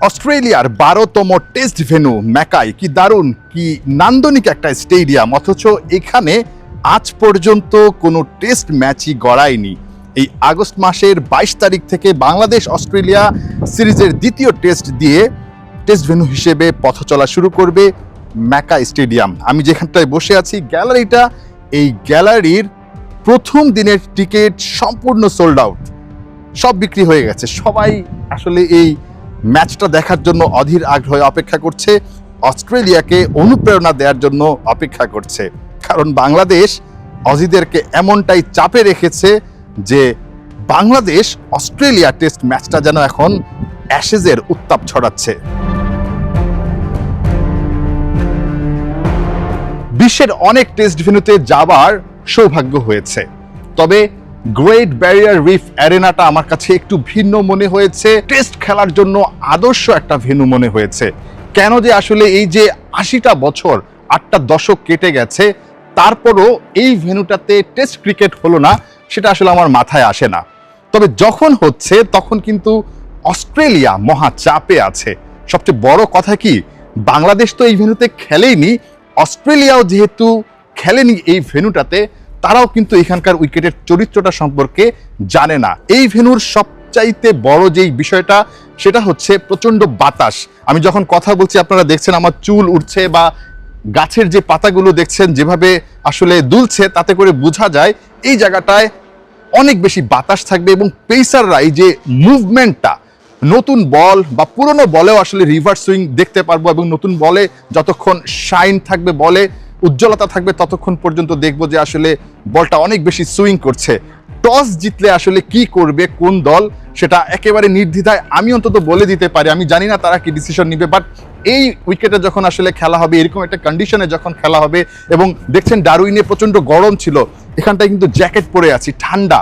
অস্ট্রেলিয়ার 12তম test venue Mackay, কি দারুণ, কি নান্দনিক একটা স্টেডিয়াম, অথচ এখানে আজ পর্যন্ত কোনো টেস্ট ম্যাচই গড়ায়নি। এই আগস্ট মাসের 22 তারিখ থেকে বাংলাদেশ অস্ট্রেলিয়া সিরিজের দ্বিতীয় টেস্ট দিয়ে টেস্ট ভেন্যু হিসেবে পথ চলা শুরু করবে ম্যাকাই স্টেডিয়াম। আমি যেখানটায় বসে আছি, গ্যালারিটা, এই গ্যালারির প্রথম দিনের টিকিট সম্পূর্ণ সোল্ড আউট, সব বিক্রি হয়ে গেছে। সবাই আসলে এই ম্যাচটা দেখার জন্য অধীর আগ্রহে অপেক্ষা করছে, অস্ট্রেলিয়াকে অনুপ্রেরণা দেওয়ার জন্য অপেক্ষা করছে। কারণ বাংলাদেশ অজিদেরকে এমনটাই চাপে রেখেছে যে বাংলাদেশ অস্ট্রেলিয়া টেস্ট ম্যাচটা যেন এখন অ্যাশেজের উত্তাপ ছড়াচ্ছে। বিশ্বের অনেক টেস্ট ভেন্যুতে যাবার সৌভাগ্য হয়েছে, তবে গ্রেট ব্যারিয়ার রিফ অ্যারেনাটা আমার কাছে একটু ভিন্ন মনে হয়েছে। টেস্ট খেলার জন্য আদর্শ একটা ভেন্যু মনে হয়েছে। কেন যে আসলে এই যে 80টা বছর 8টা দশক কেটে গেছে, তারপরও এই ভেন্যুটাতে টেস্ট ক্রিকেট হলো না, সেটা আসলে আমার মাথায় আসে না। তবে যখন হচ্ছে তখন কিন্তু অস্ট্রেলিয়া মহা চাপে আছে। সবচেয়ে বড় কথা কি, বাংলাদেশ তো এই ভেন্যুতে খেলেইনি, অস্ট্রেলিয়াও যেহেতু খেলেনি এই ভেন্যুটাতে, তারাও কিন্তু এখানকার উইকেটের চরিত্রটা সম্পর্কে জানে না। এই ভেন্যুর সবচাইতে বড় যেই বিষয়টা, সেটা হচ্ছে প্রচণ্ড বাতাস। আমি যখন কথা বলছি আপনারা দেখছেন আমার চুল উঠছে, বা গাছের যে পাতাগুলো দেখছেন যেভাবে আসলে দুলছে, তাতে করে বোঝা যায় এই জায়গাটায় অনেক বেশি বাতাস থাকবে। এবং পেসাররা এই যে মুভমেন্টটা, নতুন বল বা পুরনো বলেও আসলে রিভার্স সুইং দেখতে পারবো, এবং নতুন বলে যতক্ষণ শাইন থাকবে, বলে উজ্জ্বলতা থাকবে, ততক্ষণ পর্যন্ত দেখবো যে আসলে বলটা অনেক বেশি সুইং করছে। টস জিতলে আসলে কি করবে কোন দল, সেটা একেবারে নির্দ্বিধায় আমি অন্তত বলে দিতে পারি। আমি জানি না তারা কি ডিসিশন নিবে, বাট এই উইকেটে যখন আসলে খেলা হবে, এরকম একটা কন্ডিশনে যখন খেলা হবে, এবং দেখছেন ডারউইনে প্রচণ্ড গরম ছিল, এখানটায় কিন্তু জ্যাকেট পরে আছি, ঠান্ডা,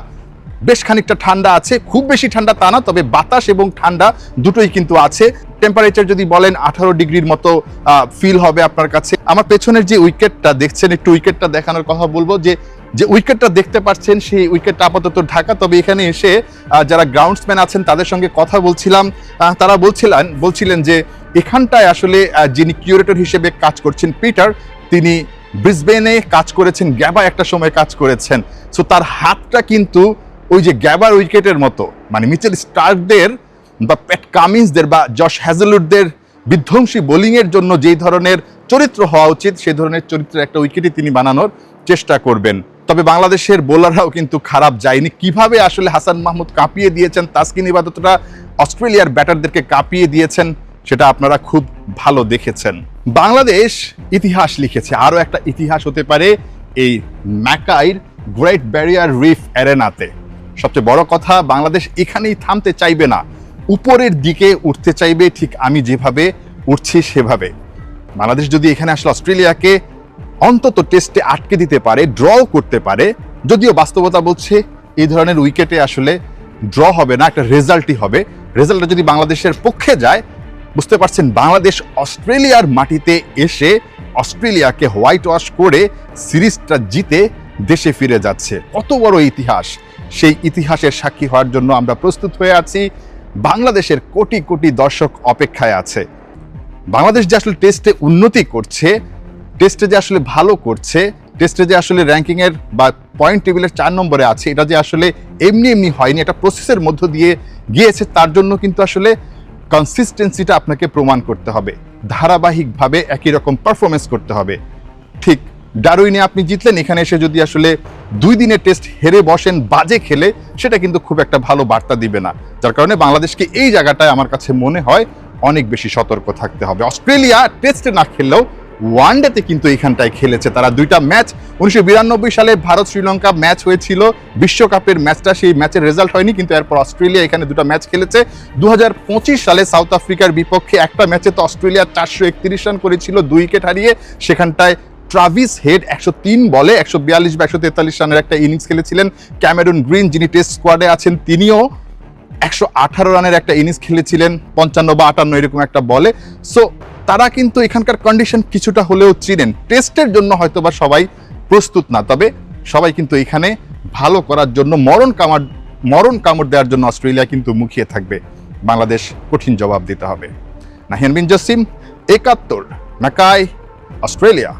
বেশ খানিকটা ঠান্ডা আছে, খুব বেশি ঠান্ডা তা না, তবে বাতাস এবং ঠান্ডা দুটোই কিন্তু আছে। টেম্পারেচার যদি বলেন 18 ডিগ্রির মতো ফিল হবে আপনার কাছে। আমার পেছনের যে উইকেটটা দেখছেন, একটু উইকেটটা দেখানোর কথা বলবো, যে উইকেটটা দেখতে পাচ্ছেন সেই উইকেটটা আপাতত ঢাকা। তবে এখানে এসে যারা গ্রাউন্ডসম্যান আছেন তাদের সঙ্গে কথা বলছিলাম, তারা বলছিলেন যে এখানটায় আসলে যিনি কিউরেটর হিসেবে কাজ করছেন পিটার, তিনি ব্রিসবেনে কাজ করেছেন, গ্যাবা একটা সময় কাজ করেছেন। সো তার হাতটা কিন্তু ওই যে গ্যাবার উইকেটের মতো, মানে মিচেল স্টার্কদের বা প্যাট কামিন্সদের বা জশ হ্যাজেলউডদের বিধ্বংসী বোলিংয়ের জন্য যেই ধরনের চরিত্র হওয়া উচিত, সেই ধরনের চরিত্রের একটা উইকেটই তিনি বানানোর চেষ্টা করবেন। তবে বাংলাদেশের বোলাররাও কিন্তু খারাপ যায়নি। কিভাবে আসলে হাসান মাহমুদ কাঁপিয়ে দিয়েছেন, তাসকিন ইবাদতরা অস্ট্রেলিয়ার ব্যাটারদেরকে কাঁপিয়ে দিয়েছেন, সেটা আপনারা খুব ভালো দেখেছেন। বাংলাদেশ ইতিহাস লিখেছে, আরও একটা ইতিহাস হতে পারে এই ম্যাকাইর গ্রেট ব্যারিয়ার রিফ অ্যারেনাতে। সবচেয়ে বড় কথা, বাংলাদেশ এখানেই থামতে চাইবে না, উপরের দিকে উঠতে চাইবে, ঠিক আমি যেভাবে উঠছি সেভাবে। বাংলাদেশ যদি এখানে আসলে অস্ট্রেলিয়াকে অন্তত টেস্টে আটকে দিতে পারে, ড্র করতে পারে, যদিও বাস্তবতা বলছে এই ধরনের উইকেটে আসলে ড্র হবে না, একটা রেজাল্টই হবে। রেজাল্টটা যদি বাংলাদেশের পক্ষে যায়, বুঝতে পারছেন বাংলাদেশ অস্ট্রেলিয়ার মাটিতে এসে অস্ট্রেলিয়াকে হোয়াইট ওয়াশ করে সিরিজটা জিতে দেশে ফিরে যাচ্ছে। কত বড় ইতিহাস! সেই ইতিহাসের সাক্ষী হওয়ার জন্য আমরা প্রস্তুত হয়ে আছি। বাংলাদেশের কোটি কোটি দর্শক অপেক্ষায় আছে। বাংলাদেশ যে আসলে টেস্টে উন্নতি করছে, টেস্টে যে আসলে ভালো করছে, টেস্টে যে আসলে র্যাঙ্কিংয়ের বা পয়েন্ট টেবিলের 4 নম্বরে আছে, এটা যে আসলে এমনি এমনি হয়নি, এটা প্রসেসের মধ্য দিয়ে গিয়েছে। তার জন্য কিন্তু আসলে কনসিস্টেন্সিটা আপনাকে প্রমাণ করতে হবে, ধারাবাহিকভাবে একই রকম পারফরমেন্স করতে হবে। ঠিক ডারউইনে আপনি জিতলেন, এখানে এসে যদি আসলে 2 দিনের টেস্ট হেরে বসেন বাজে খেলে, সেটা কিন্তু খুব একটা ভালো বার্তা দিবে না। যার কারণে বাংলাদেশকে এই জায়গাটায় আমার কাছে মনে হয় অনেক বেশি সতর্ক থাকতে হবে। অস্ট্রেলিয়া টেস্টে না খেললেও ওয়ানডেতে কিন্তু এখানটায় খেলেছে তারা 2টা ম্যাচ। 1992 সালে ভারত শ্রীলঙ্কা ম্যাচ হয়েছিল, বিশ্বকাপের ম্যাচটা, সেই ম্যাচের রেজাল্ট হয়নি, কিন্তু এরপর অস্ট্রেলিয়া এখানে 2টা ম্যাচ খেলেছে। 2025 সালে সাউথ আফ্রিকার বিপক্ষে একটা ম্যাচে তো অস্ট্রেলিয়া 431 রান করেছিল 2 উইকেট হারিয়ে। সেখানটায় ট্রাভিস হেড 103 বলে 142 বা 143 রানের একটা ইনিংস খেলেছিলেন। ক্যামেরুন গ্রিন, যিনি টেস্ট স্কোয়াডে আছেন, তিনিও 118 রানের একটা ইনিংস খেলেছিলেন 55 বা 58 এরকম একটা বলে। সো তারা কিন্তু এখানকার কন্ডিশন কিছুটা হলেও চিনেন। টেস্টের জন্য হয়তো বা সবাই প্রস্তুত না, তবে সবাই কিন্তু এখানে ভালো করার জন্য, মরণ কামড় দেওয়ার জন্য অস্ট্রেলিয়া কিন্তু মুখিয়ে থাকবে। বাংলাদেশ কঠিন জবাব দিতে হবে। নাহিয়ান বিন জসিম, ৭১, ম্যাকাই, অস্ট্রেলিয়া।